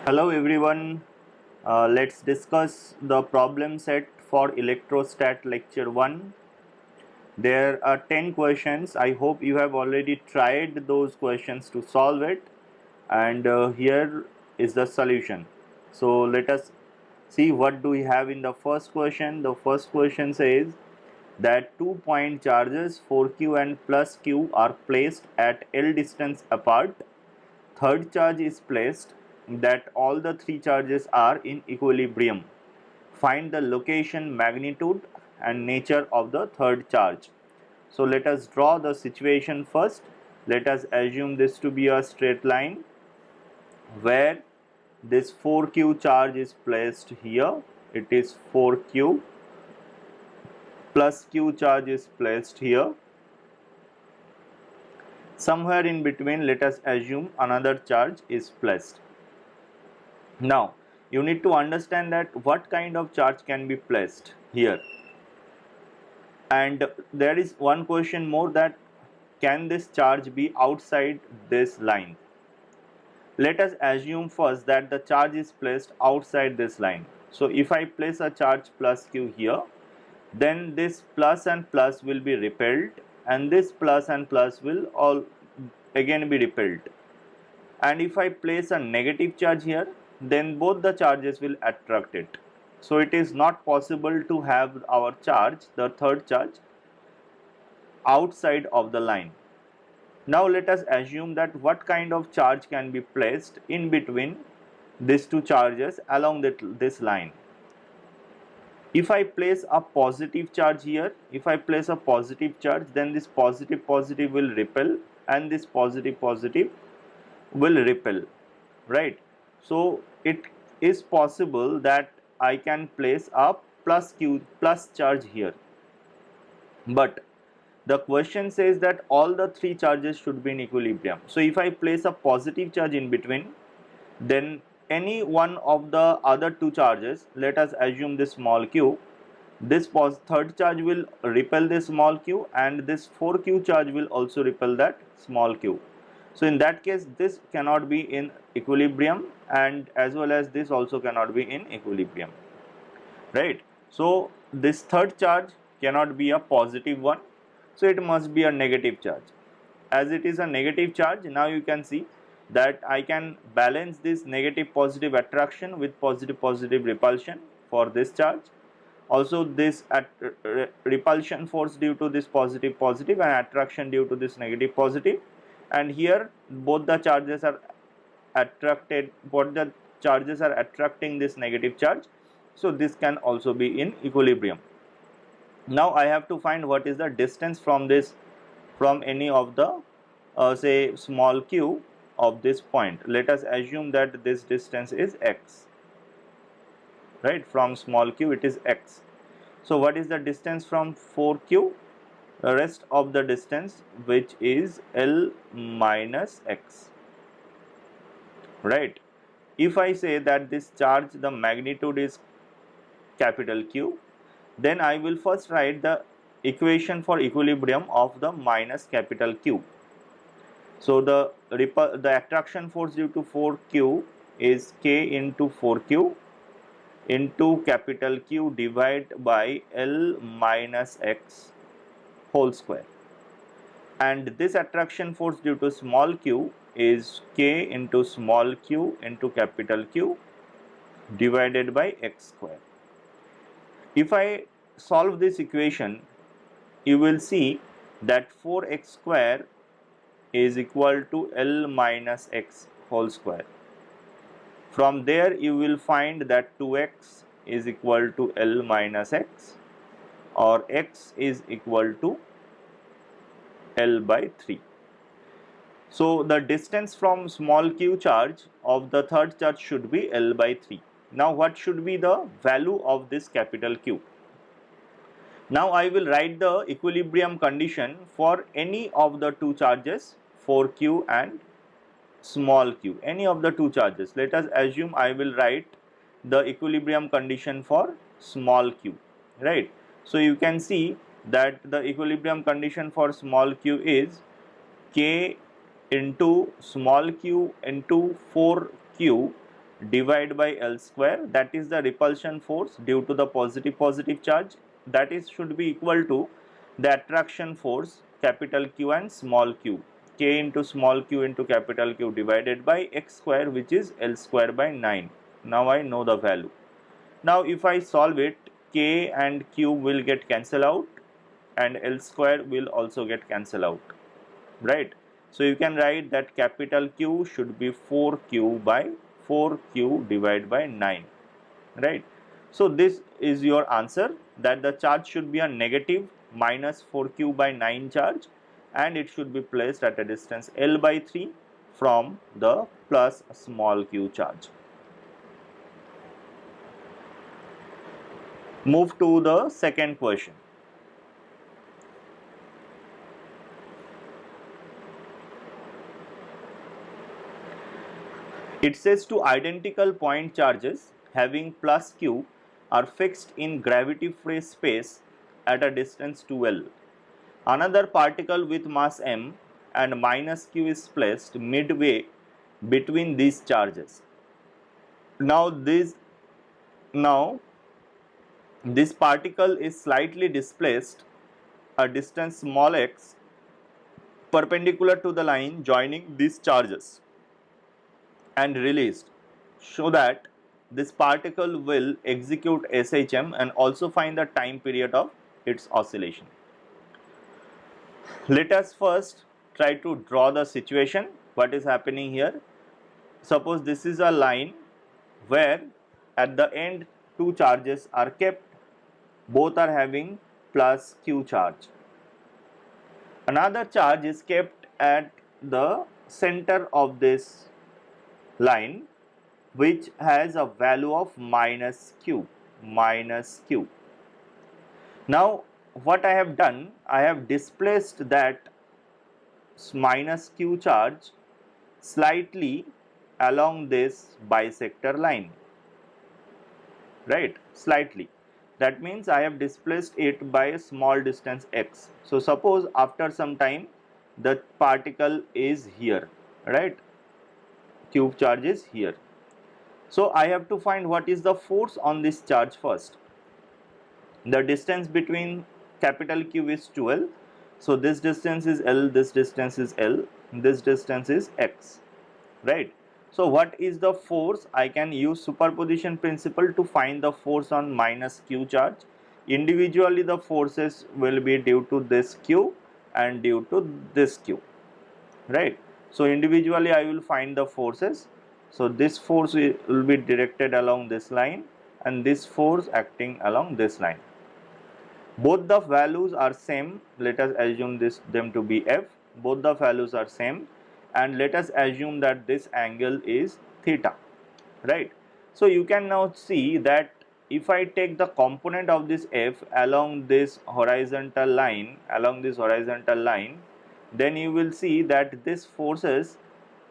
Hello everyone, let's discuss the problem set for electrostat lecture 1. There are 10 questions. I hope you have already tried those questions to solve it, and here is the solution. So let us see what do we have in the first question. The first question says that 2-point charges 4q and plus q are placed at L distance apart. Third charge is placed that all the three charges are in equilibrium. Find the location, magnitude and nature of the third charge. So let us draw the situation first. Let us assume this to be a straight line where this 4q charge is placed here. It is 4q plus q charge is placed here. Somewhere in between, let us assume another charge is placed. Now, you need to understand that what kind of charge can be placed here. And there is one question more, that can this charge be outside this line? Let us assume first that the charge is placed outside this line. So if I place a charge plus q here, then this plus and plus will be repelled, and this plus and plus will all again be repelled. And if I place a negative charge here, then both the charges will attract it. So it is not possible to have our charge, the third charge, outside of the line. Now let us assume that what kind of charge can be placed in between these two charges along this line. If I place a positive charge here, if I place a positive charge, then this positive positive will repel and this positive positive will repel, right? So it is possible that I can place a plus q plus charge here, but the question says that all the three charges should be in equilibrium. So if I place a positive charge in between, then any one of the other two charges, let us assume this small q, this third charge will repel this small q, and this 4q charge will also repel that small q. So in that case, this cannot be in equilibrium, and as well as this also cannot be in equilibrium, right? So this third charge cannot be a positive one, so it must be a negative charge. As it is a negative charge, now you can see that I can balance this negative positive attraction with positive positive repulsion for this charge. Also this repulsion force due to this positive positive and attraction due to this negative positive, and here both the charges are attracted, both the charges are attracting this negative charge, so this can also be in equilibrium. Now I have to find what is the distance from this, from any of the say small q of this point. Let us assume that this distance is x, right? From small q it is x. So what is the distance from 4q? The rest of the distance, which is L minus x, right? If I say that this charge, the magnitude is capital Q, then I will first write the equation for equilibrium of the minus capital Q. So the attraction force due to 4q is k into 4q into capital Q divided by L minus x whole square, and this attraction force due to small q is k into small q into capital Q divided by x square. If I solve this equation, you will see that 4x square is equal to L minus x whole square. From there you will find that 2x is equal to L minus x, or x is equal to L by 3. So the distance from small q charge of the third charge should be L by 3. Now what should be the value of this capital Q? Now I will write the equilibrium condition for any of the two charges, 4q and small q, any of the two charges. Let us assume I will write the equilibrium condition for small q, right? So you can see that the equilibrium condition for small q is k into small q into 4q divided by L square, that is the repulsion force due to the positive charge, that is should be equal to the attraction force capital Q and small q, k into small q into capital Q divided by x square, which is L square by 9. Now I know the value. Now if I solve it, k and q will get cancelled out and L square will also get cancelled out, right? So you can write that capital Q should be 4q by 4q divided by 9, right? So this is your answer, that the charge should be a negative minus 4q by 9 charge, and it should be placed at a distance L by 3 from the plus small q charge. Move to the second question. It says two identical point charges having plus q are fixed in gravity-free space at a distance 2L. Another particle with mass m and minus q is placed midway between these charges. Now this particle is slightly displaced a distance small x perpendicular to the line joining these charges and released, so that this particle will execute SHM and also find the time period of its oscillation. Let us first try to draw the situation. What is happening here? Suppose this is a line where at the end two charges are kept, both are having plus q charge. Another charge is kept at the center of this line, which has a value of minus q. Now what I have done, I have displaced that minus q charge slightly along this bisector line, right? Slightly. That means I have displaced it by a small distance x. So suppose after some time the particle is here, right? Q charge is here. So I have to find what is the force on this charge first. The distance between capital Q is 2L. So this distance is L, this distance is L, this distance is x, right? So what is the force? I can use superposition principle to find the force on minus q charge. Individually the forces will be due to this q and due to this q, right? So individually I will find the forces. So this force will be directed along this line and this force acting along this line. Both the values are same. Let us assume them to be f. Both the values are same, and let us assume that this angle is theta, right? So you can now see that if I take the component of this f along this horizontal line, then you will see that this forces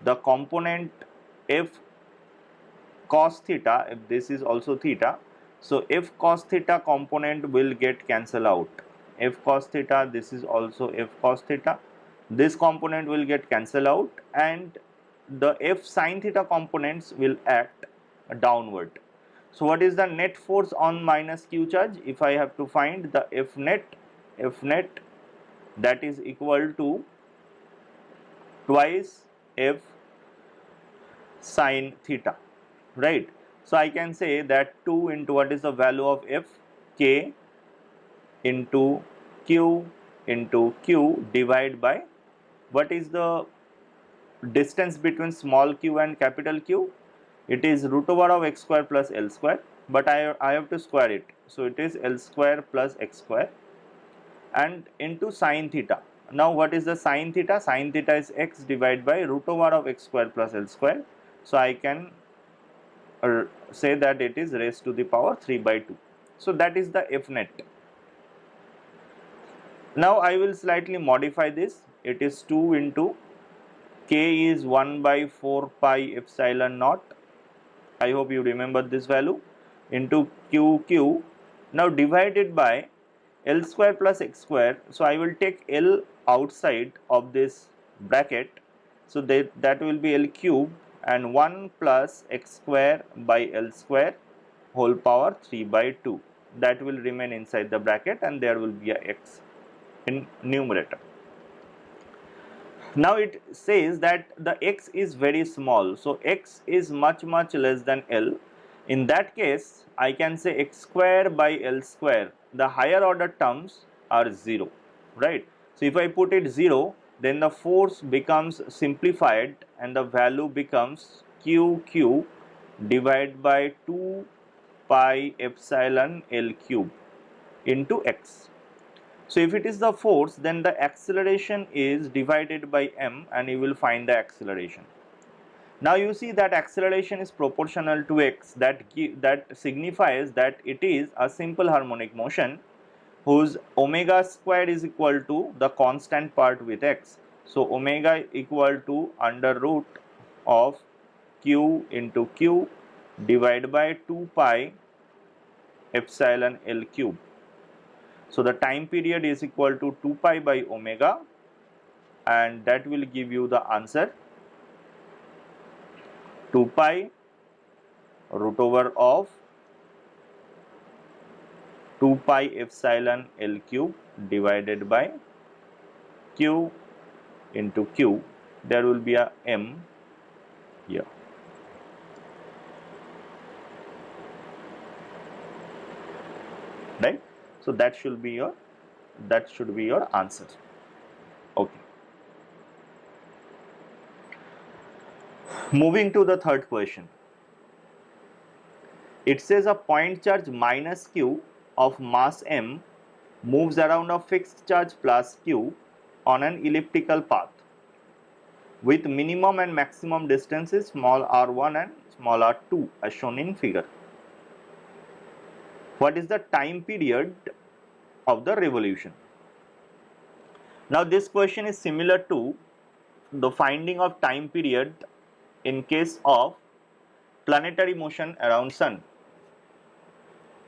the component f cos theta, if this is also theta, so f cos theta component will get cancelled out. F cos theta, this is also f cos theta, this component will get cancelled out, and the f sin theta components will act downward. So what is the net force on minus q charge? If I have to find the f net, that is equal to twice f sin theta, right? So I can say that 2 into what is the value of f, k into q divided by what is the distance between small q and capital Q? It is root over of x square plus L square, but I have to square it. So it is L square plus x square and into sin theta. Now what is the sin theta? Sin theta is x divided by root over of x square plus L square. So I can say that it is raised to the power 3 by 2. So that is the f net. Now I will slightly modify this. It is 2 into k is 1 by 4 pi epsilon naught. I hope you remember this value, into q. Now divided by L square plus x square. So I will take L outside of this bracket. So that will be L cube, and 1 plus x square by L square whole power 3 by 2. That will remain inside the bracket and there will be a x in numerator. Now it says that the x is very small, so x is much less than L. In that case, I can say x square by L square, the higher order terms are 0, right. So if I put it 0, then the force becomes simplified and the value becomes QQ divided by 2 pi epsilon L cube into x. So if it is the force, then the acceleration is divided by m and you will find the acceleration. Now you see that acceleration is proportional to x, that signifies that it is a simple harmonic motion whose omega square is equal to the constant part with x. So omega equal to under root of q into q divided by 2 pi epsilon L cube. So the time period is equal to 2 pi by omega, and that will give you the answer 2 pi root over of 2 pi epsilon L cube divided by q into q. There will be a m here. Right? So that should be your answer. Okay. Moving to the third question. It says a point charge minus q of mass m moves around a fixed charge plus q on an elliptical path with minimum and maximum distances small r1 and small r2 as shown in figure. What is the time period of the revolution? Now this question is similar to the finding of time period in case of planetary motion around sun.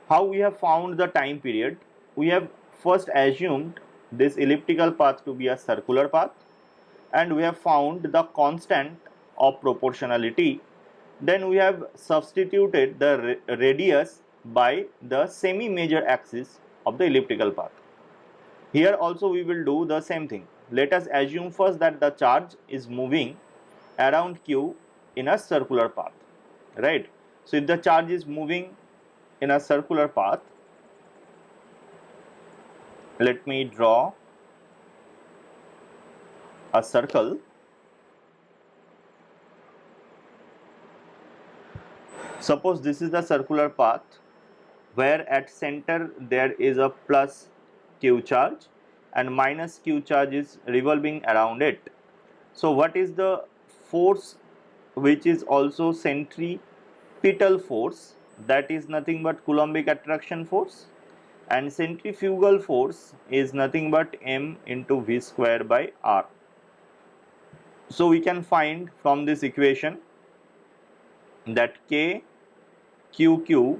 How we have found the time period? We have first assumed this elliptical path to be a circular path, and we have found the constant of proportionality. Then we have substituted the radius by the semi-major axis of the elliptical path. Here also we will do the same thing. Let us assume first that the charge is moving around q in a circular path, right. So if the charge is moving in a circular path, let me draw a circle. Suppose this is the circular path where at center there is a plus q charge and minus q charge is revolving around it. So what is the force which is also centripetal force? That is nothing but Coulombic attraction force, and centrifugal force is nothing but m into v square by r. So we can find from this equation that k qq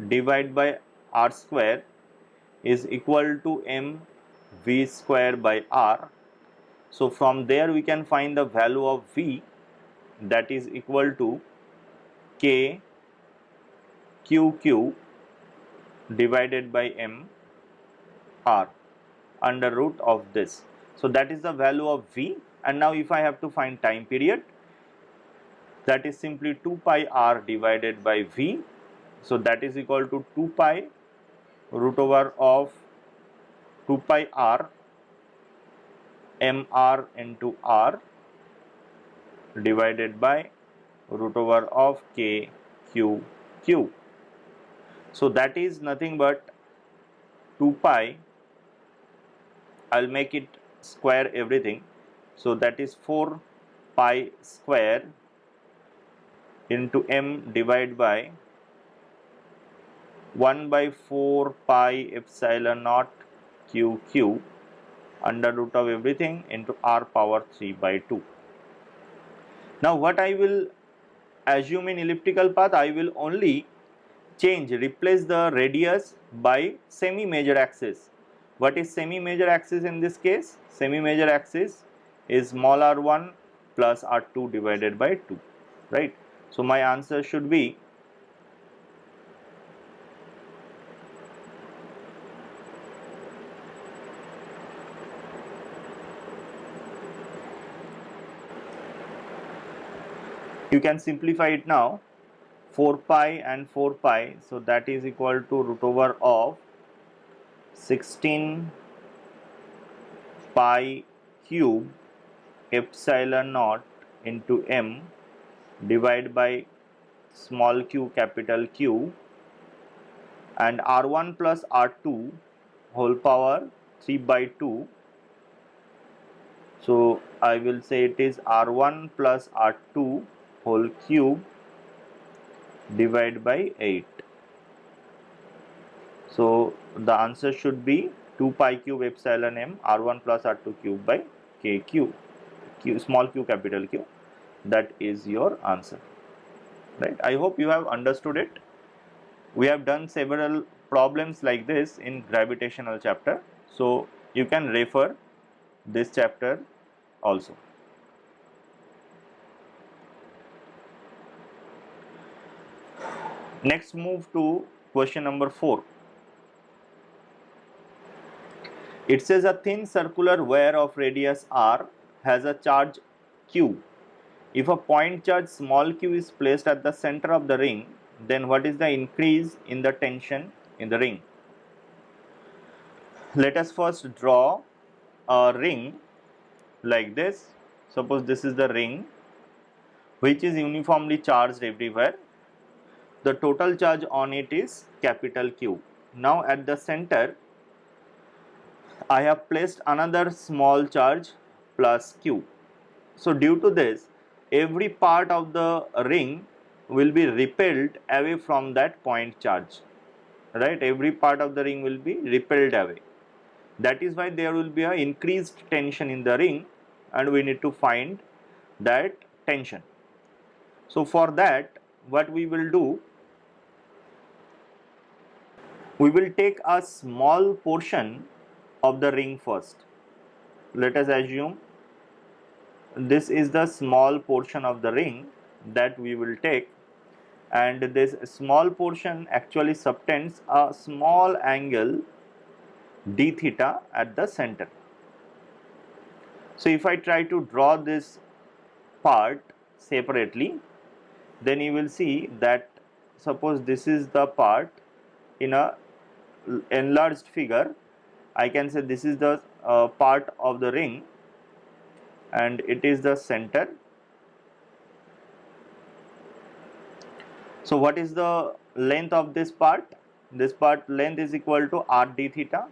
divided by r square is equal to m v square by r. So from there we can find the value of v, that is equal to k qq divided by m r under root of this. So that is the value of v, and now if I have to find time period, that is simply 2 pi r divided by v. So that is equal to 2 pi root over of 2 pi r mr into r divided by root over of k q q. So that is nothing but 2 pi, I'll make it square everything. So that is 4 pi square into m divided by 1 by 4 pi epsilon naught q q under root of everything into r power 3 by 2. Now what I will assume in elliptical path, I will only replace the radius by semi-major axis. What is semi-major axis in this case? Semi-major axis is small r1 plus r2 divided by 2, right? So my answer should be you can simplify it now, 4 pi and 4 pi, so that is equal to root over of 16 pi cube epsilon naught into m divided by small q capital Q, and r1 plus r2 whole power 3 by 2. So I will say it is r1 plus r2 whole cube divided by 8. So the answer should be 2 pi cube epsilon m r1 plus r2 cube by kq, q small q capital Q. That is your answer, right? I hope you have understood it. We have done several problems like this in gravitational chapter, so you can refer this chapter also. Next, move to question number 4. It says a thin circular wire of radius r has a charge q. If a point charge small q is placed at the center of the ring, then what is the increase in the tension in the ring? Let us first draw a ring like this. Suppose this is the ring which is uniformly charged everywhere. The total charge on it is capital Q. Now at the center, I have placed another small charge plus Q. So due to this, every part of the ring will be repelled away from that point charge, right? Every part of the ring will be repelled away. That is why there will be an increased tension in the ring, and we need to find that tension. So for that, what we will do, we will take a small portion of the ring first. Let us assume this is the small portion of the ring that we will take, and this small portion actually subtends a small angle d theta at the center. So if I try to draw this part separately, then you will see that suppose this is the part in a enlarged figure. I can say this is the part of the ring and it is the center. So what is the length of this part? This part length is equal to r d theta,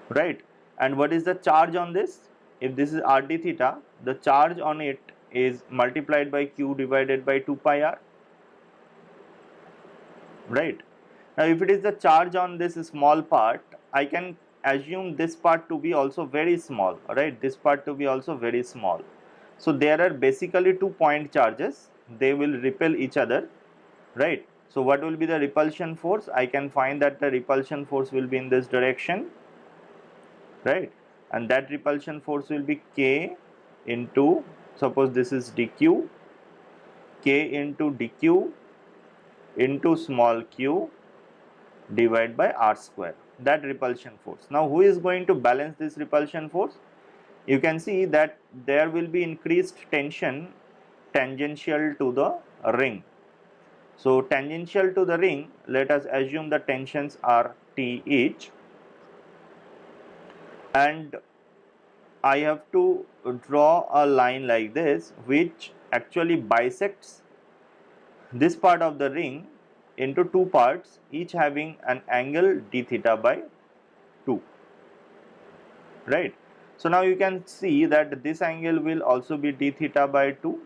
right? And what is the charge on this? If this is r d theta, the charge on it is multiplied by q divided by 2 pi r, right? Now if it is the charge on this small part, I can assume this part to be also very small, right? This part to be also very small. So there are basically 2 point charges, they will repel each other, right? So what will be the repulsion force? I can find that the repulsion force will be in this direction, right? And that repulsion force will be K into, suppose this is dq, K into dq into small q divided by r square, that repulsion force. Now who is going to balance this repulsion force? You can see that there will be increased tension tangential to the ring. So tangential to the ring, let us assume the tensions are T each, and I have to draw a line like this which actually bisects this part of the ring into 2 parts, each having an angle d theta by 2, right? So now you can see that this angle will also be d theta by 2,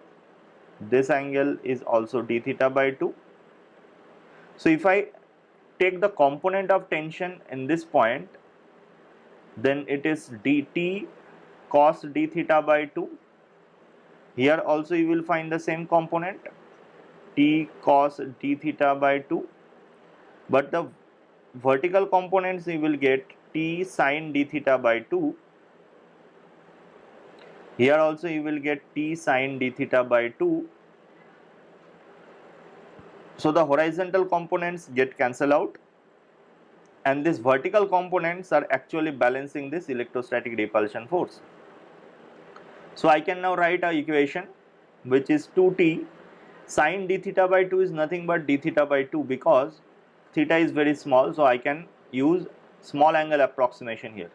this angle is also d theta by 2. So if I take the component of tension in this point, then it is dt cos d theta by 2. Here also you will find the same component, t cos d theta by 2, but the vertical components you will get t sin d theta by 2 Here also you will get t sine d theta by 2. So the horizontal components get cancelled out, and these vertical components are actually balancing this electrostatic repulsion force. So I can now write a equation which is 2t sine d theta by 2 is nothing but d theta by 2, because theta is very small, so I can use small angle approximation here.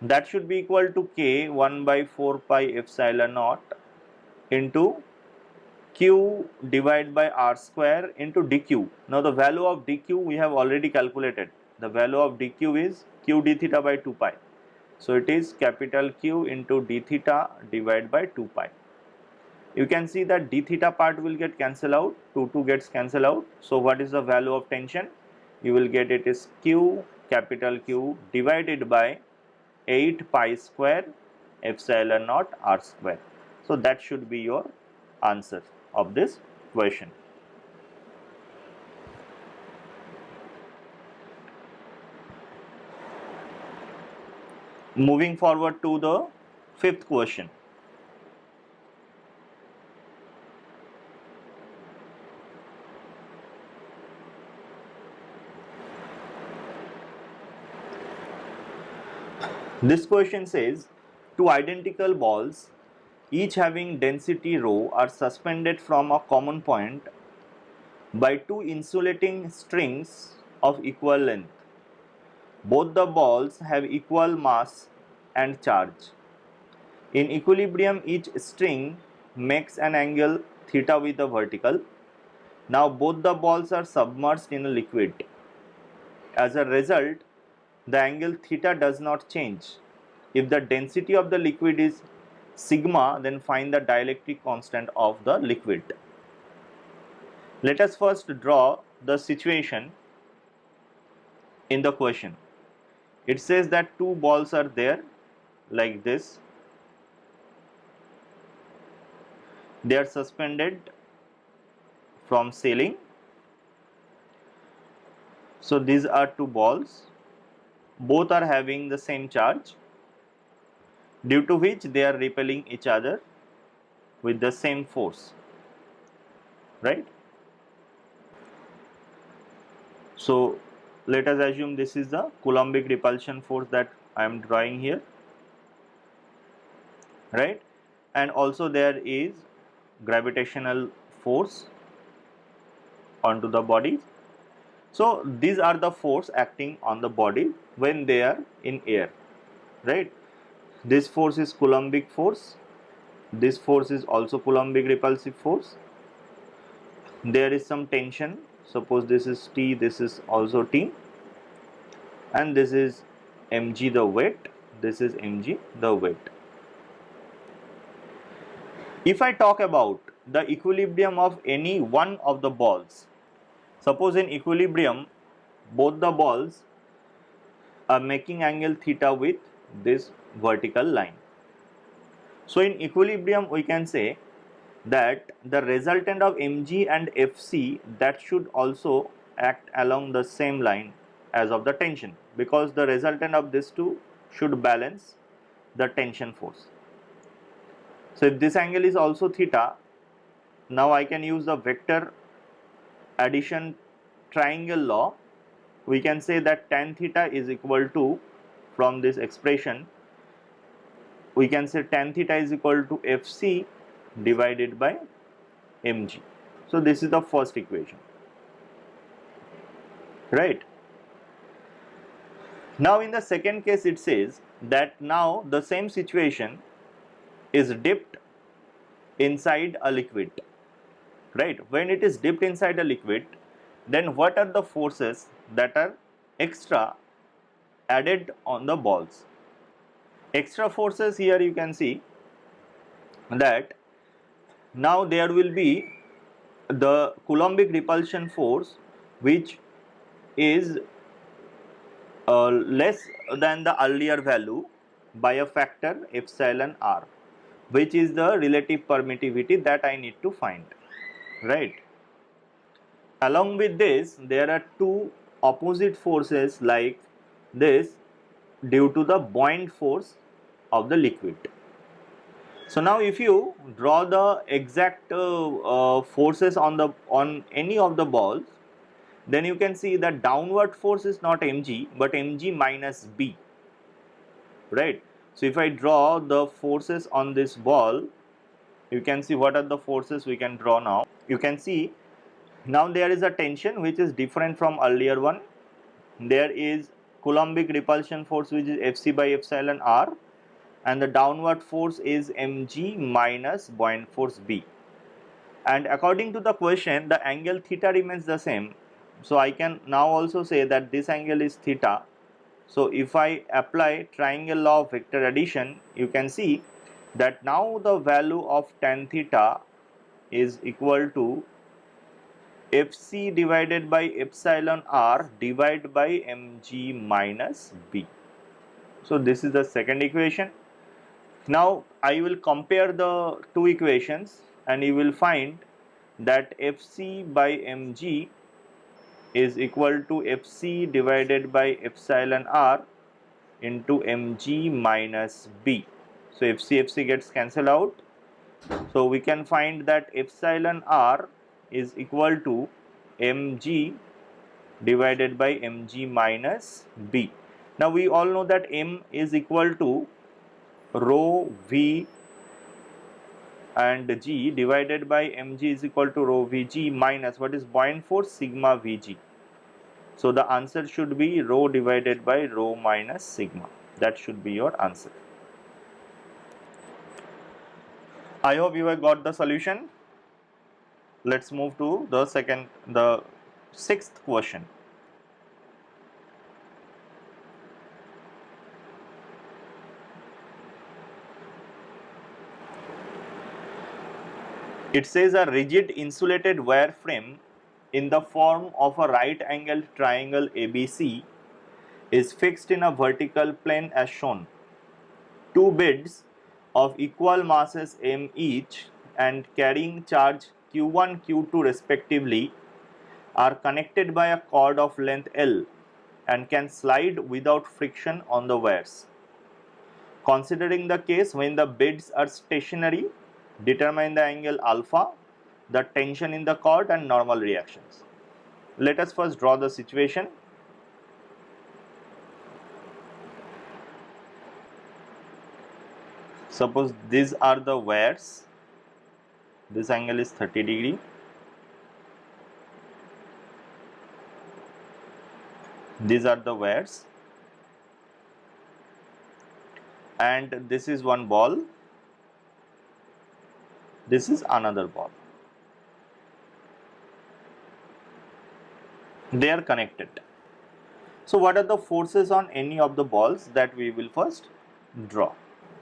That should be equal to k 1 by 4 pi epsilon naught into q divided by r square into dq. Now the value of dq we have already calculated. The value of dq is q d theta by 2 pi. So it is capital Q into d theta divided by 2 pi. You can see that d theta part will get cancelled out, 2 gets cancelled out. So what is the value of tension? You will get it is q capital Q divided by 8 pi square epsilon naught r square. So that should be your answer of this question. Moving forward to the fifth question. This question says, two identical balls, each having density rho, are suspended from a common point by two insulating strings of equal length. Both the balls have equal mass and charge. In equilibrium, each string makes an angle theta with the vertical. Now both the balls are submerged in a liquid. As a result, the angle theta does not change. If the density of the liquid is sigma, then find the dielectric constant of the liquid. Let us first draw the situation in the question. It says that two balls are there like this. They are suspended from ceiling. So these are two balls. Both are having the same charge, due to which they are repelling each other with the same force, right? So let us assume this is the Coulombic repulsion force that I am drawing here, right? And also there is gravitational force onto the body. So these are the force acting on the body when they are in air, right? This force is Coulombic force. This force is also Coulombic repulsive force. There is some tension. Suppose this is T, this is also T, and this is mg the weight, this is mg the weight. If I talk about the equilibrium of any one of the balls, suppose in equilibrium both the balls are making angle theta with this vertical line. So in equilibrium we can say that the resultant of mg and fc, that should also act along the same line as of the tension, because the resultant of these two should balance the tension force. So if this angle is also theta, now I can use the vector addition triangle law. We can say that tan theta is equal to, from this expression, we can say tan theta is equal to fc divided by mg. So this is the first equation, right? Now in the second case it says that now the same situation is dipped inside a liquid, right? When it is dipped inside a liquid, then what are the forces that are extra added on the balls? Extra forces, here you can see that now there will be the Coulombic repulsion force, which is less than the earlier value by a factor epsilon r, which is the relative permittivity that I need to find, right? Along with this, there are two opposite forces like this due to the buoyant force of the liquid. So now if you draw the exact forces on any of the balls, then you can see that downward force is not mg but mg minus b, right? So if I draw the forces on this ball, you can see what are the forces we can draw now. You can see now there is a tension which is different from earlier one. There is Coulombic repulsion force which is Fc by epsilon r, and the downward force is mg minus buoyant force b. And according to the question, the angle theta remains the same. So I can now also say that this angle is theta. So if I apply triangle law of vector addition, you can see that now the value of tan theta is equal to Fc divided by epsilon r divided by mg minus b. So this is the second equation. Now I will compare the two equations and you will find that Fc by mg is equal to Fc divided by epsilon r into mg minus b. So Fc gets cancelled out. So we can find that epsilon r is equal to mg divided by mg minus b. Now we all know that m is equal to rho v and g divided by mg is equal to rho vg minus what is buoyant force, sigma vg. So the answer should be rho divided by rho minus sigma. That should be your answer. I hope you have got the solution. Let's move to the sixth question. It says a rigid insulated wire frame in the form of a right angled triangle ABC is fixed in a vertical plane as shown. Two beads of equal masses m each and carrying charge q1 q2 respectively are connected by a cord of length L and can slide without friction on the wires. Considering the case when the beads are stationary, determine the angle alpha, the tension in the cord and normal reactions. Let us first draw the situation. Suppose these are the wires. This angle is 30 degree. These are the wires. And this is one ball. This is another ball. They are connected. So what are the forces on any of the balls that we will first draw?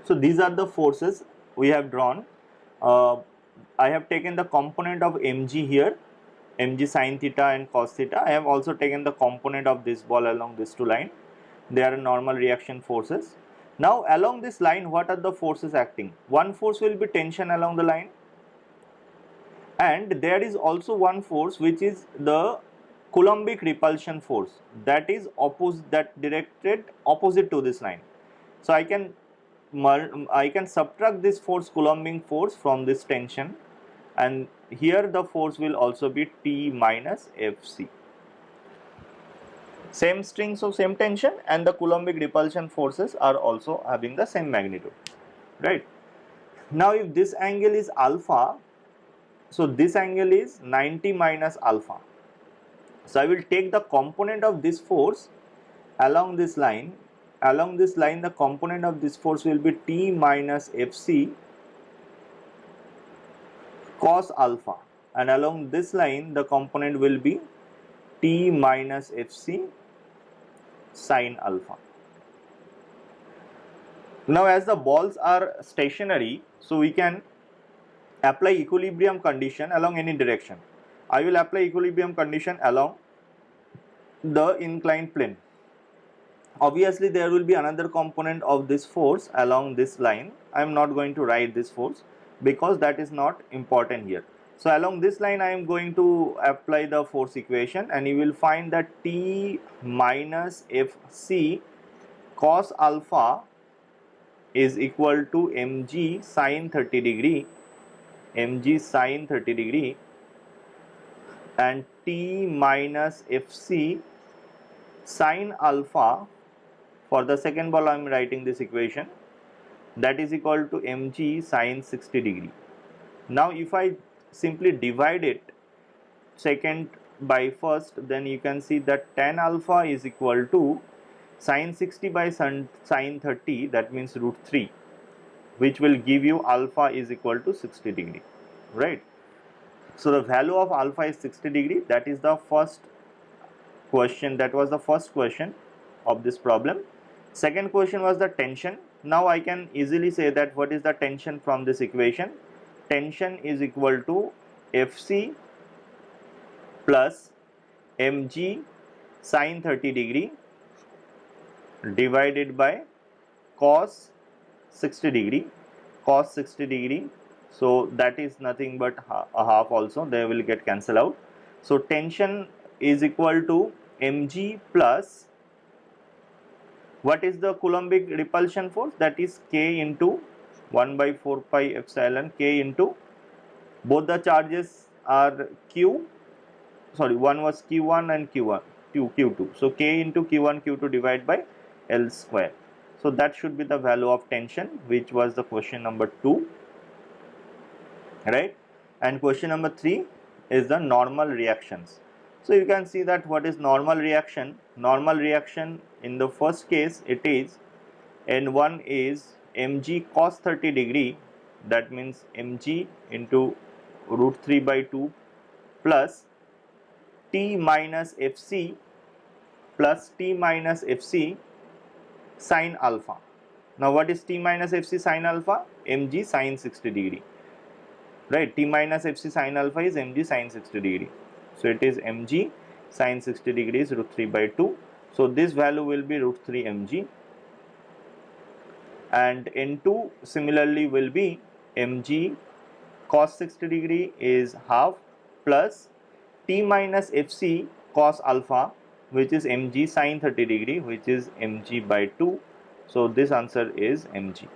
So these are the forces we have drawn. I have taken the component of mg here, mg sin theta and cos theta. I have also taken the component of this ball along these two lines. They are normal reaction forces. Now along this line, what are the forces acting? One force will be tension along the line, and there is also one force which is the Coulombic repulsion force, that is directed opposite to this line. So I can subtract this force, Coulombic force, from this tension, and here the force will also be T minus Fc. Same string, so same tension, and the Coulombic repulsion forces are also having the same magnitude, right? Now if this angle is alpha, so this angle is 90 minus alpha. So I will take the component of this force along this line. Along this line, the component of this force will be T minus Fc cos alpha, and along this line the component will be T minus Fc sin alpha. Now as the balls are stationary, so we can apply equilibrium condition along any direction. I will apply equilibrium condition along the inclined plane. Obviously there will be another component of this force along this line. I am not going to write this force because that is not important here. So along this line I am going to apply the force equation, and you will find that T minus Fc cos alpha is equal to mg sine 30 degree, mg sine 30 degree, and t minus fc sine alpha. For the second ball I am writing this equation, that is equal to mg sine 60 degree. Now if I simply divide it second by first, then you can see that tan alpha is equal to sine 60 by sine 30, that means root 3, which will give you alpha is equal to 60 degree, right? So the value of alpha is 60 degree. That is the first question, that was the first question of this problem. Second question was the tension. Now I can easily say that what is the tension from this equation. Tension is equal to Fc plus mg sine 30 degree divided by cos 60 degree, cos 60 degree. So that is nothing but a half, also they will get cancelled out. So tension is equal to mg plus, what is the Coulombic repulsion force, that is k into 1 by 4 pi epsilon k into, both the charges are q, sorry, one was q1 and q1 q2, so k into q1 q2 divided by L square. So that should be the value of tension, which was the question number 2, right? And question number 3 is the normal reactions. So you can see that what is normal reaction. Normal reaction in the first case, it is N1 is mg cos 30 degree, that means mg into root 3 by 2 plus t minus fc plus t minus fc sine alpha. Now what is t minus fc sine alpha? Mg sine 60 degree, right? T minus fc sine alpha is mg sine 60 degree. So it is mg sine 60 degrees root 3 by 2. So this value will be root 3 mg, and N2 similarly will be mg cos 60 degree is half plus t minus fc cos alpha, which is mg sine 30 degree, which is mg by 2. So this answer is mg,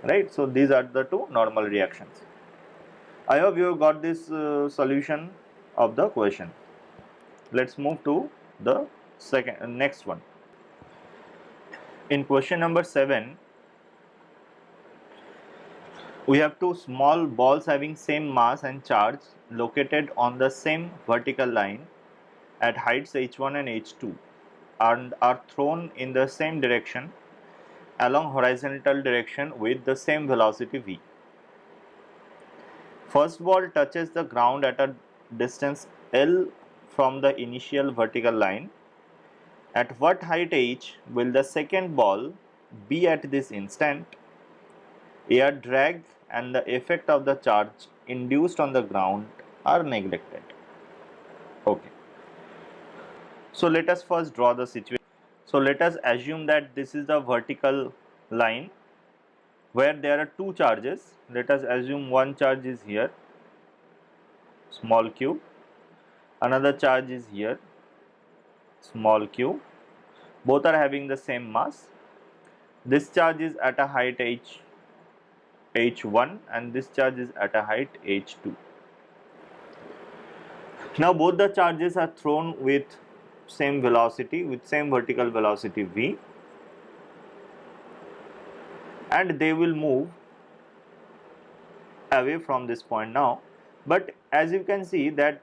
right? So these are the two normal reactions. I hope you have got this solution of the question. Let's move to the next one. In question number 7, we have two small balls having same mass and charge located on the same vertical line at heights h1 and h2 and are thrown in the same direction along horizontal direction with the same velocity v. First ball touches the ground at a distance L from the initial vertical line. At what height h will the second ball be at this instant? Air drag and the effect of the charge induced on the ground are neglected. Okay. So let us first draw the situation. So let us assume that this is the vertical line where there are two charges. Let us assume one charge is here, small q, another charge is here, small q. Both are having the same mass. This charge is at a height h1 and this charge is at a height h2. Now both the charges are thrown with same velocity, with same vertical velocity v, and they will move away from this point now. But as you can see that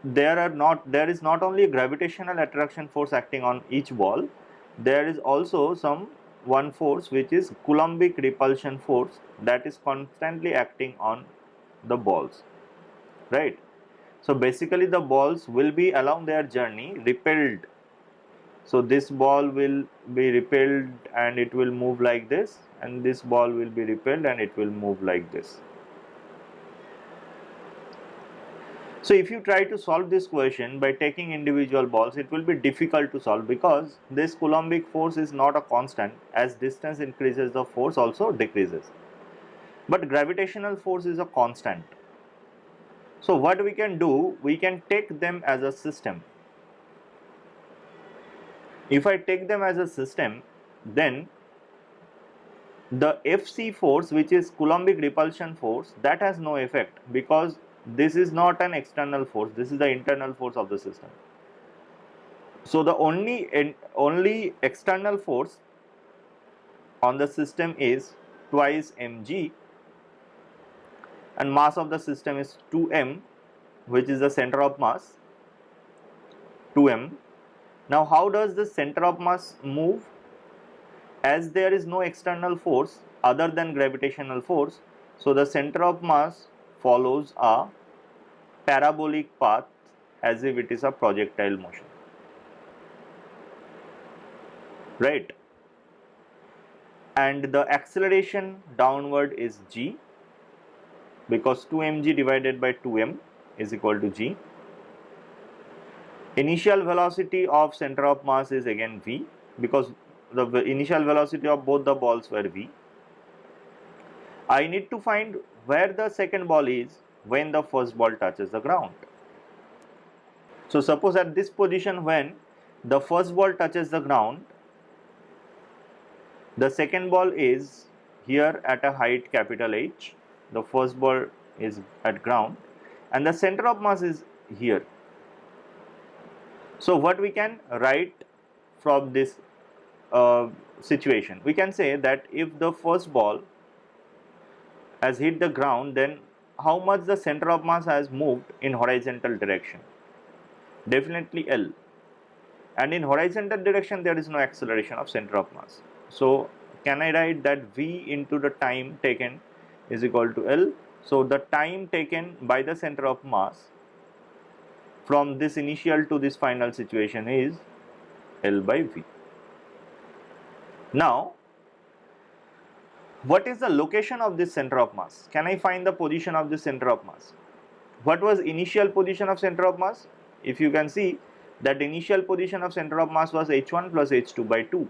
there is not only gravitational attraction force acting on each ball, there is also one force which is Coulombic repulsion force that is constantly acting on the balls, right? So basically the balls will be along their journey repelled. So this ball will be repelled and it will move like this, and this ball will be repelled and it will move like this. So if you try to solve this question by taking individual balls, it will be difficult to solve because this Coulombic force is not a constant. As distance increases, the force also decreases. But gravitational force is a constant. So what we can do, we can take them as a system. If I take them as a system, then The Fc force, which is Coulombic repulsion force, that has no effect because this is not an external force, this is the internal force of the system. So the only external force on the system is twice mg, and mass of the system is 2m, which is the center of mass, 2m. Now how does the center of mass move? As there is no external force other than gravitational force, so the center of mass follows a parabolic path as if it is a projectile motion, right? And the acceleration downward is g, because 2mg divided by 2m is equal to g. Initial velocity of center of mass is again v, because the initial velocity of both the balls were v. I need to find where the second ball is when the first ball touches the ground. So suppose at this position, when the first ball touches the ground, the second ball is here at a height capital H, the first ball is at ground, and the center of mass is here. So what we can write from this situation? We can say that if the first ball has hit the ground, then how much the center of mass has moved in horizontal direction? Definitely L. And in horizontal direction there is no acceleration of center of mass. So can I write that V into the time taken is equal to L? So the time taken by the center of mass from this initial to this final situation is L by V. Now, what is the location of this center of mass? Can I find the position of the center of mass? What was initial position of center of mass? If you can see that initial position of center of mass was h1 plus h2 by 2.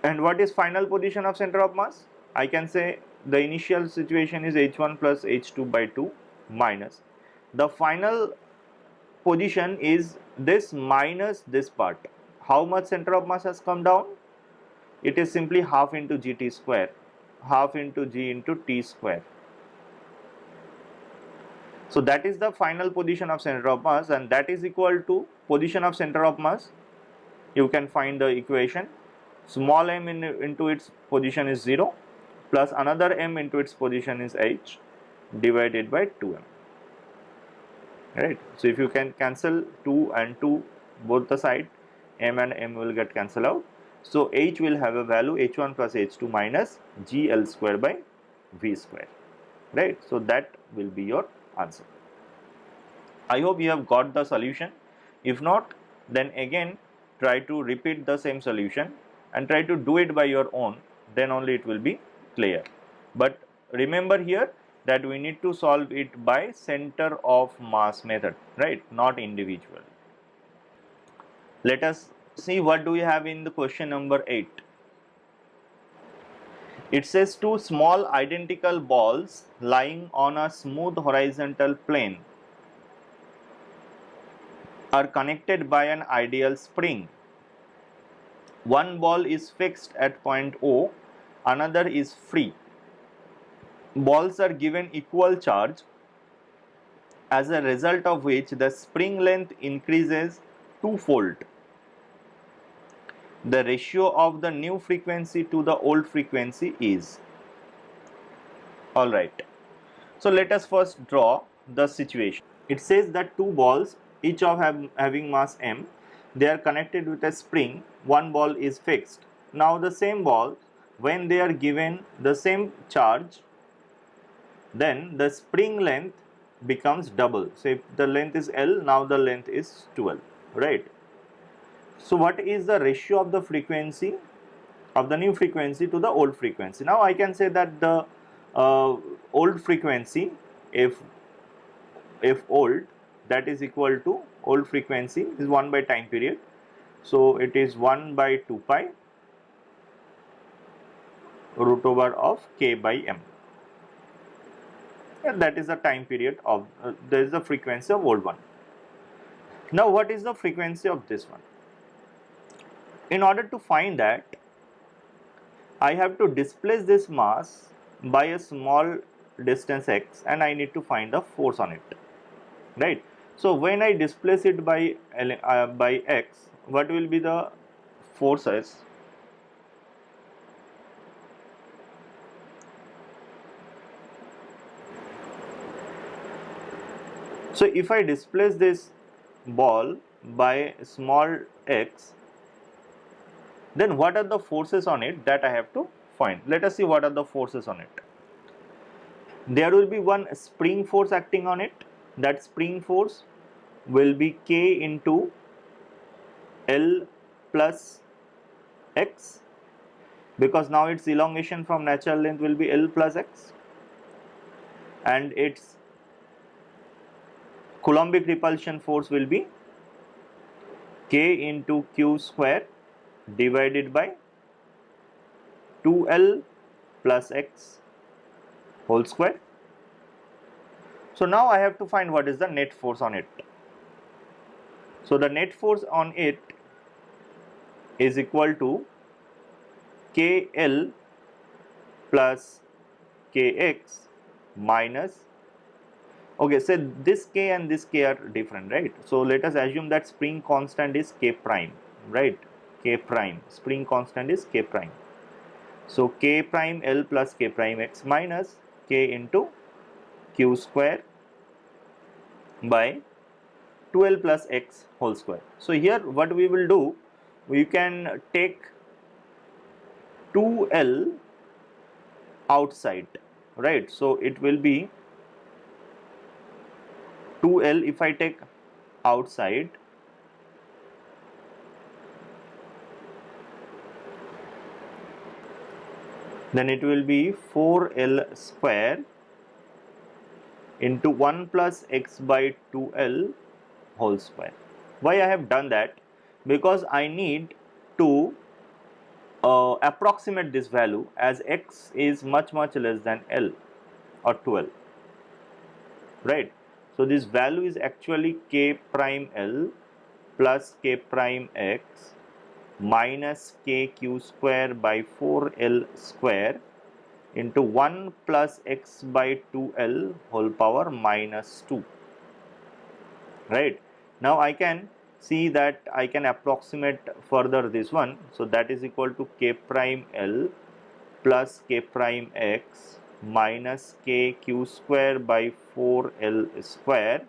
And what is final position of center of mass? I can say the initial situation is h1 plus h2 by 2 minus the final position is this minus this part. How much center of mass has come down? It is simply half into gt square, half into g into t square. So that is the final position of center of mass, and that is equal to position of center of mass. You can find the equation. Small m into its position is 0 plus another m into its position is h divided by 2m. Right. So if you can cancel 2 and 2 both the side, m and m will get cancelled out. So h will have a value h1 plus h2 minus gl square by v square. Right. So that will be your answer. I hope you have got the solution. If not, then again try to repeat the same solution and try to do it by your own, then only it will be clear. But remember here that we need to solve it by center of mass method, right? Not individual. Let us see what do we have in the question number 8. It says two small identical balls lying on a smooth horizontal plane are connected by an ideal spring. One ball is fixed at point O, another is free. Balls are given equal charge, as a result of which the spring length increases twofold. The ratio of the new frequency to the old frequency is. Alright. So let us first draw the situation. It says that two balls, each of having mass m, they are connected with a spring. One ball is fixed. Now the same ball, when they are given the same charge, then the spring length becomes double. So if the length is L, now the length is 12, right? So what is the ratio of the frequency of the new frequency to the old frequency? Now I can say that the old frequency, if old, that is equal to old frequency is 1 by time period. So it is 1 by 2 pi root over of k by m. And that is the time period of there is the frequency of old one. Now what is the frequency of this one? In order to find that, I have to displace this mass by a small distance x, and I need to find the force on it, right? So when I displace it by x, what will be the forces? So if I displace this ball by small x, then what are the forces on it that I have to find? Let us see what are the forces on it. There will be one spring force acting on it. That spring force will be K into L plus x, because now its elongation from natural length will be L plus x, and its Coulombic repulsion force will be K into Q square divided by 2L plus x whole square. So now I have to find what is the net force on it. So the net force on it is equal to KL plus Kx minus, okay, so this K and this K are different, right? So let us assume that spring constant is K prime, right? K prime, spring constant is K prime. So K prime L plus K prime x minus K into Q square by 2L plus x whole square. So here what we will do, we can take 2L outside, right? So it will be 2L if I take outside, then it will be 4L square into 1 plus x by 2L whole square. Why I have done that? Because I need to approximate this value, as x is much less than L or 2L, right? So this value is actually K prime L plus K prime x minus KQ square by 4L square into 1 plus x by 2L whole power minus 2, right? Now I can see that I can approximate further this one. So that is equal to K prime L plus K prime x minus KQ square by 4L square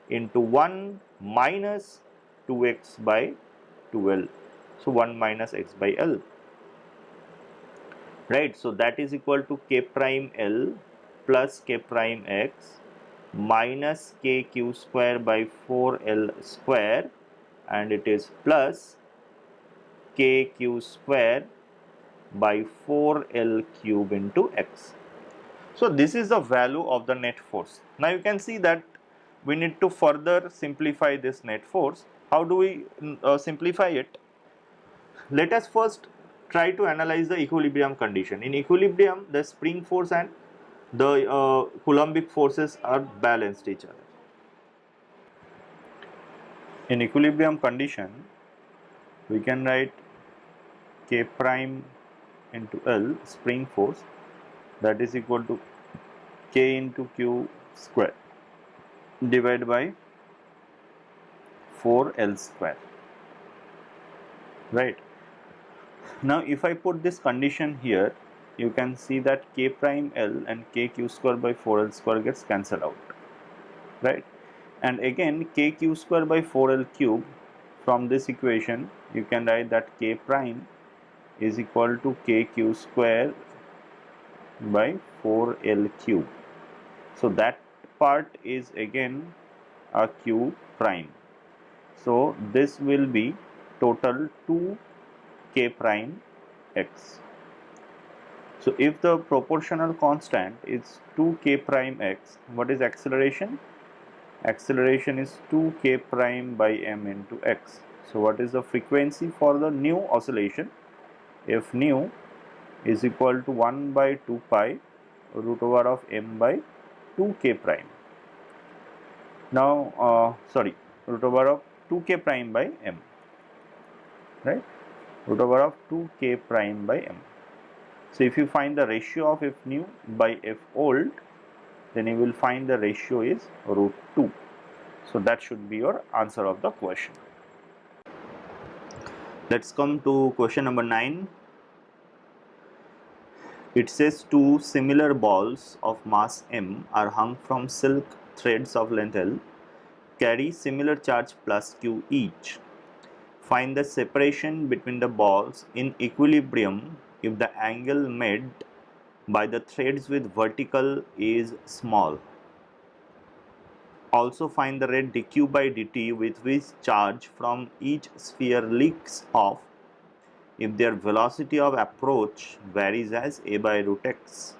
into 1 minus 2x by 2L. So 1 minus x by L, right? So that is equal to K prime L plus K prime x minus KQ square by 4L square, and it is plus KQ square by 4L cube into x. So this is the value of the net force. Now you can see that we need to further simplify this net force. How do we simplify it? Let us first try to analyze the equilibrium condition. In equilibrium, the spring force and the Coulombic forces are balanced each other. In equilibrium condition, we can write K prime into L spring force, that is equal to K into Q square divided by 4L square, right? Now if I put this condition here, you can see that K prime L and KQ square by 4L square gets cancelled out, right? And again KQ square by 4L cube, from this equation you can write that K prime is equal to KQ square by 4L cube. So that part is again a Q prime. So this will be total 2K prime x. So if the proportional constant is 2K prime x, what is acceleration? Acceleration is 2K prime by m into x. So what is the frequency for the new oscillation? If nu is equal to 1 by 2 pi root over of m by 2K prime. Now, root over of 2K prime by m, right? Root over of 2K prime by m. So if you find the ratio of f new by f old, then you will find the ratio is root 2. So that should be your answer of the question. Let's come to question number 9. It says two similar balls of mass m are hung from silk threads of length L, carry similar charge plus q each. Find the separation between the balls in equilibrium if the angle made by the threads with vertical is small. Also find the rate dq by dt with which charge from each sphere leaks off if their velocity of approach varies as a by root x,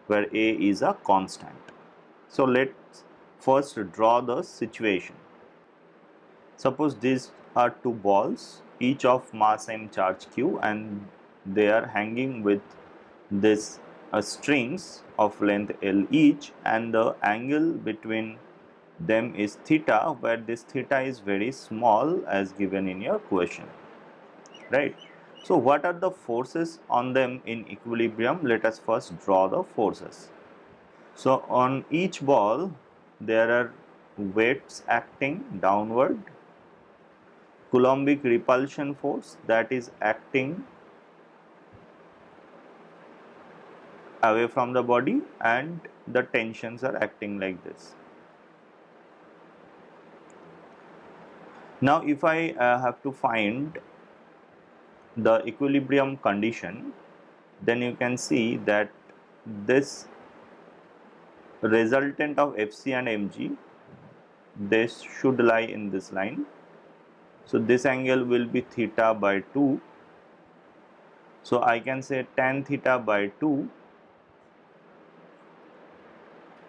where a is a constant. So let's first draw the situation. Suppose these are two balls, each of mass m charge q, and they are hanging with this strings of length L each, and the angle between them is theta, where this theta is very small as given in your question, right? So what are the forces on them in equilibrium? Let us first draw the forces. So on each ball there are weights acting downward, Coulombic repulsion force that is acting away from the body, and the tensions are acting like this. Now if I have to find the equilibrium condition, then you can see that this resultant of Fc and Mg, this should lie in this line. So this angle will be theta by 2. So I can say tan theta by 2,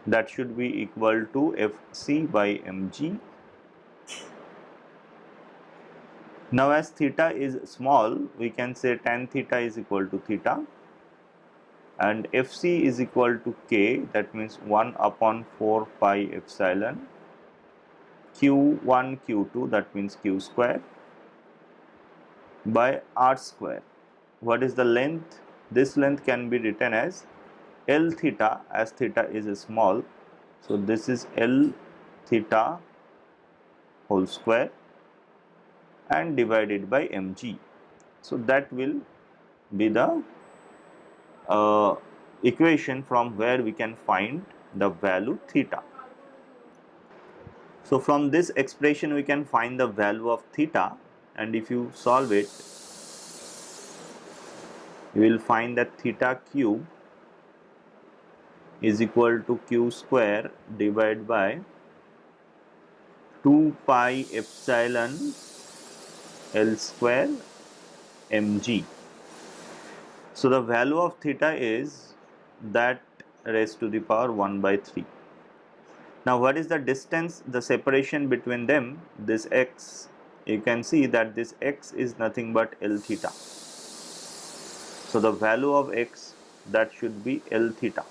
that should be equal to Fc by Mg. Now as theta is small, we can say tan theta is equal to theta, and Fc is equal to k, that means 1 upon 4 pi epsilon q1 q2, that means q square, by r square. What is the length? This length can be written as L theta, as theta is small. So this is L theta whole square and divided by mg. So that will be the equation from where we can find the value theta. So from this expression we can find the value of theta, and if you solve it, you will find that theta cube is equal to q square divided by 2 pi epsilon L square mg. So the value of theta is that raised to the power 1 by 3. Now what is the distance, the separation between them? This x, you can see that this x is nothing but L theta. So the value of x, that should be L theta,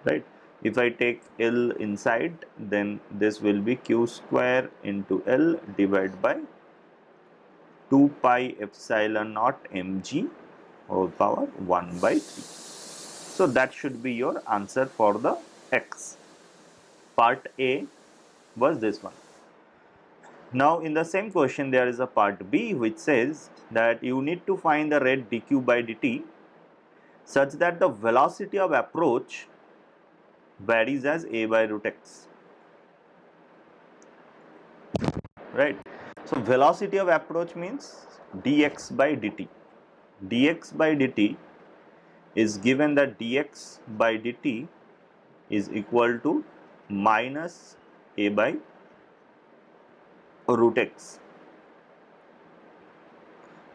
right? If I take L inside, then this will be q square into L divided by 2 pi epsilon naught mg whole power 1 by 3. So that should be your answer for the x. Part A was this one. Now in the same question there is a part B which says that you need to find the rate dq by dt such that the velocity of approach varies as a by root x, right? So velocity of approach means dx by dt. Dx by dt is given that dx by dt is equal to minus a by root x.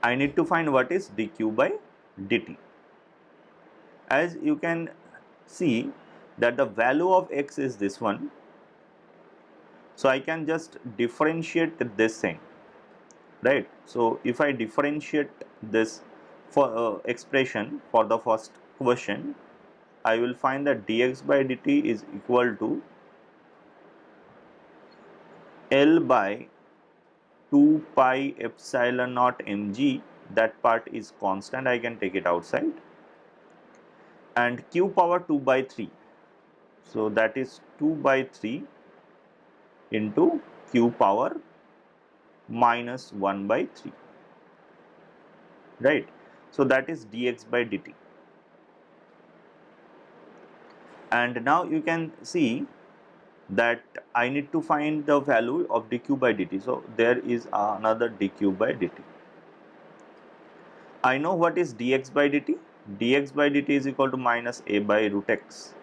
I need to find what is dq by dt. As you can see that the value of x is this one, so I can just differentiate this thing, right? So if I differentiate this for expression for the first question, I will find that dx by dt is equal to L by 2 pi epsilon naught mg that part is constant, I can take it outside, and q power 2 by 3, so that is 2 by 3 into q power minus 1 by 3, right? So that is dx by dt. And now you can see that I need to find the value of dq by dt. So there is another dq by dt. I know what is dx by dt. Dx by dt is equal to minus a by root x,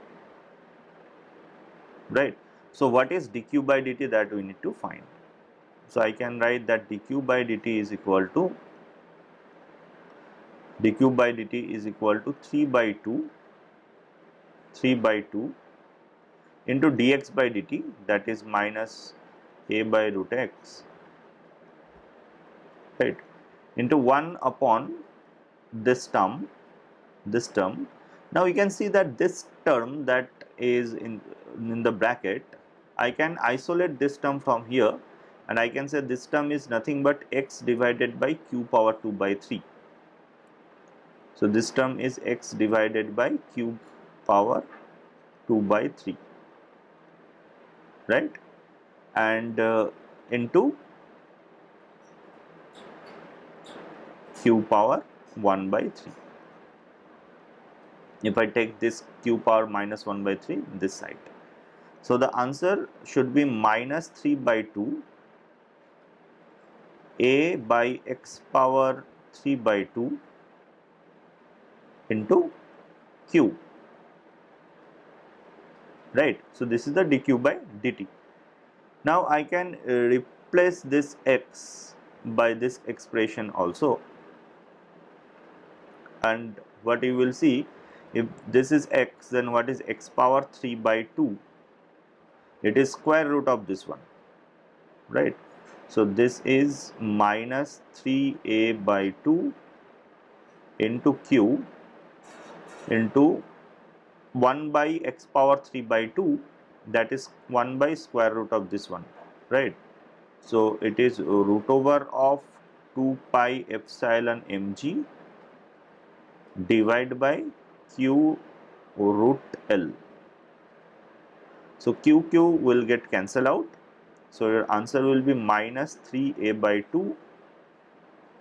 right? So what is dq by dt, that we need to find. So I can write that dq by dt is equal to 3 by 2 into dx by dt, that is minus a by root x, right, into 1 upon this term. Now you can see that this term that is in the bracket, I can isolate this term from here, and I can say this term is nothing but x divided by q power 2 by 3. So this term is x divided by q power 2 by 3, right, and into q power 1 by 3. If I take this q power minus 1 by 3 this side, so the answer should be minus 3 by 2 a by x power 3 by 2 into q, right? So this is the dq by dt. Now I can replace this x by this expression also, and what you will see, if this is x, then what is x power 3 by 2? It is square root of this one, right? So this is minus 3a by 2 into q into 1 by x power 3 by 2, that is 1 by square root of this one, right? So it is root over of 2 pi epsilon mg divided by q root L. So q will get cancelled out. So your answer will be minus 3a by 2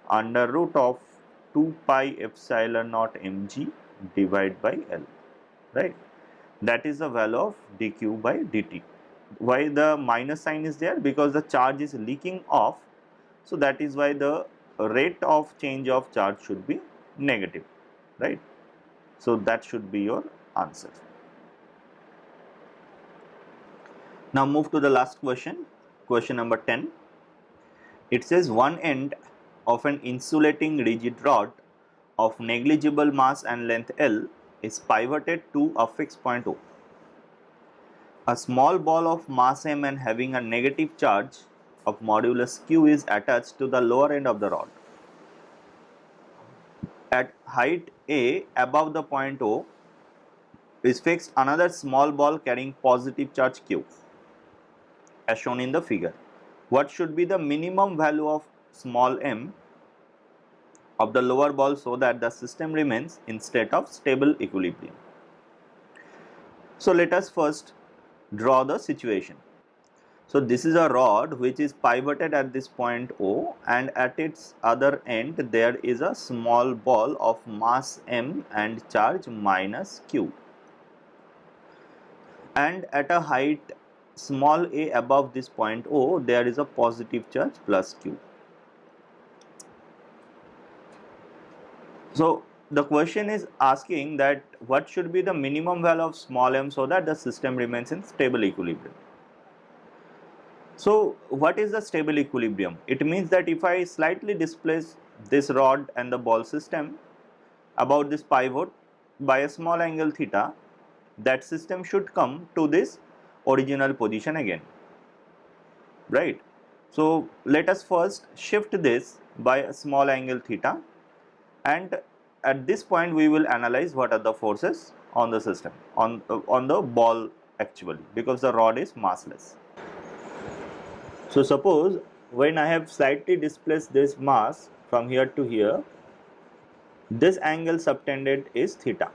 under root of 2 pi epsilon naught mg divided by L, right? That is the value of dq by dt. Why the minus sign is there? Because the charge is leaking off. So that is why the rate of change of charge should be negative, right? So that should be your answer. Now move to the last question, question number 10. It says one end of an insulating rigid rod of negligible mass and length L is pivoted to a fixed point O. A small ball of mass m and having a negative charge of modulus q is attached to the lower end of the rod. At height A above the point O is fixed another small ball carrying positive charge q, as shown in the figure. What should be the minimum value of small m of the lower ball so that the system remains in state of stable equilibrium? So let us first draw the situation. So this is a rod which is pivoted at this point O, and at its other end there is a small ball of mass m and charge minus q, and at a height small a above this point O there is a positive charge plus q. So the question is asking that what should be the minimum value of small m so that the system remains in stable equilibrium. So what is the stable equilibrium? It means that if I slightly displace this rod and the ball system about this pivot by a small angle theta, that system should come to this original position again, right? So let us first shift this by a small angle theta, and at this point we will analyze what are the forces on the system, on the ball actually, because the rod is massless. So suppose when I have slightly displaced this mass from here to here, This angle subtended is theta.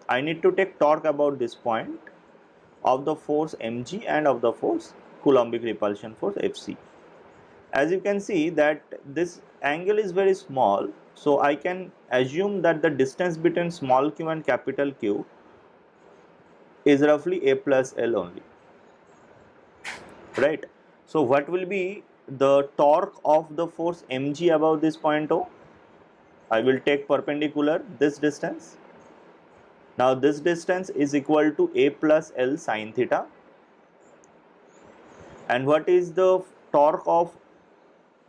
I need to take torque about this point of the force mg and of the force Coulombic repulsion force Fc. As you can see that this angle is very small, so I can assume that the distance between small q and capital Q is roughly a plus L only, right? So what will be the torque of the force mg above this point O? I will take perpendicular this distance. Now this distance is equal to a plus L sine theta. And what is the torque of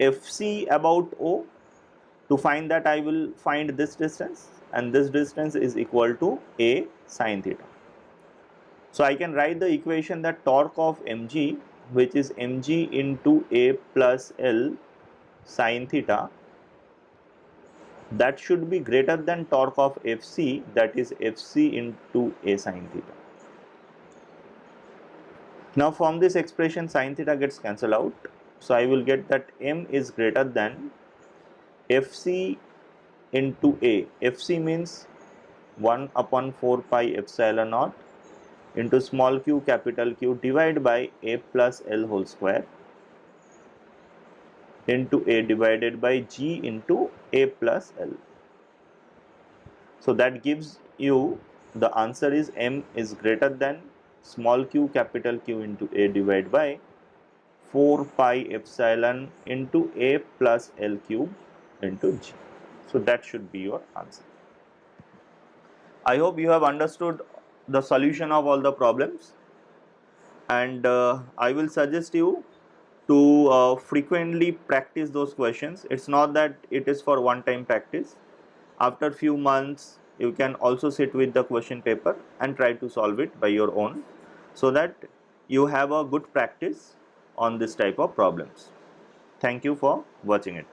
Fc about O? To find that, I will find this distance, and this distance is equal to a sine theta. So I can write the equation that torque of mg, which is mg into a plus L sine theta, that should be greater than torque of Fc, that is Fc into a sine theta. Now from this expression sine theta gets cancelled out, so I will get that m is greater than Fc into a. Fc means 1 upon 4 pi epsilon naught into small q capital Q divided by a plus L whole square into a divided by g into a plus L. So that gives you the answer is m is greater than small q capital Q into a divided by 4 pi epsilon into a plus L cube into g. So that should be your answer. I hope you have understood the solution of all the problems, and I will suggest you to frequently practice those questions. It's not that it is for one time practice. After few months you can also sit with the question paper and try to solve it by your own, so that you have a good practice on this type of problems. Thank you for watching it.